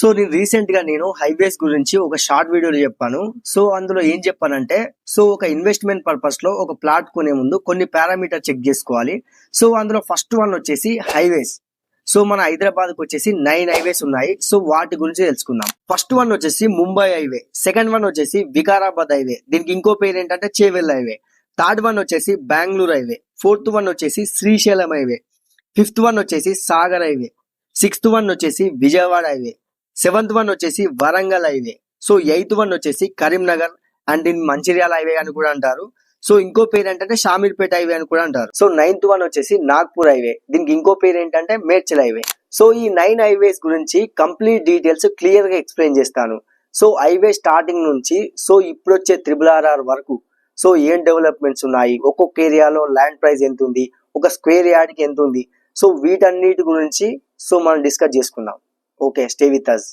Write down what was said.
So నేను recent గా highways గురించి ఒక షార్ట్ వీడియోలో చెప్పాను. సో అందులో ఏం చెప్పానంటే, సో ఒక ఇన్వెస్ట్మెంట్ పర్పస్ లో ఒక ప్లాట్ కొనే ముందు కొన్ని పారామీటర్ చెక్ చేసుకోవాలి. సో అందులో ఫస్ట్ వన్ వచ్చేసి హైవేస్. సో మన హైదరాబాద్ కు వచ్చేసి 9 హైవేస్ ఉన్నాయి. సో వాటి గురించి తెలుసుకుందాం. ఫస్ట్ వన్ వచ్చేసి ముంబై హైవే, సెకండ్ వన్ వచ్చేసి వికారాబాద్ హైవే, దీనికి ఇంకో పేరు ఏంటంటే చేవెల్ హైవే, థర్డ్ వన్ వచ్చేసి బెంగళూరు హైవే, ఫోర్త్ వన్ వచ్చేసి శ్రీశైలం హైవే, ఫిఫ్త్ వన్ వచ్చేసి సాగర్ హైవే, సిక్స్త్ వన్ వచ్చేసి విజయవాడ హైవే, సెవెంత్ వన్ వచ్చేసి Warangal highway, so eighth one వచ్చేసి Karimnagar and in Mancherial highway అని కూడా అంటారు. సో ఇంకో పేరు ఏంటంటే షామీర్పేట హైవే అని కూడా అంటారు. సో నైన్త్ వన్ వచ్చేసి నాగ్పూర్ హైవే, దీనికి ఇంకో పేరు ఏంటంటే మేడ్చల్ హైవే. సో ఈ 9 హైవేస్ గురించి కంప్లీట్ డీటెయిల్స్ క్లియర్ గా ఎక్స్ప్లెయిన్ చేస్తాను. సో హైవే స్టార్టింగ్ నుంచి సో ఇప్పుడు వచ్చే RRR వరకు సో ఏం డెవలప్మెంట్స్ ఉన్నాయి, ఒక్కొక్క ఏరియాలో ల్యాండ్ ప్రైస్ ఎంత ఉంది, ఒక స్క్వేర్ యార్డ్ కి ఎంత ఉంది, సో వీటన్నిటి గురించి సో మనం డిస్కస్ చేసుకుందాం. Okay, stay with us.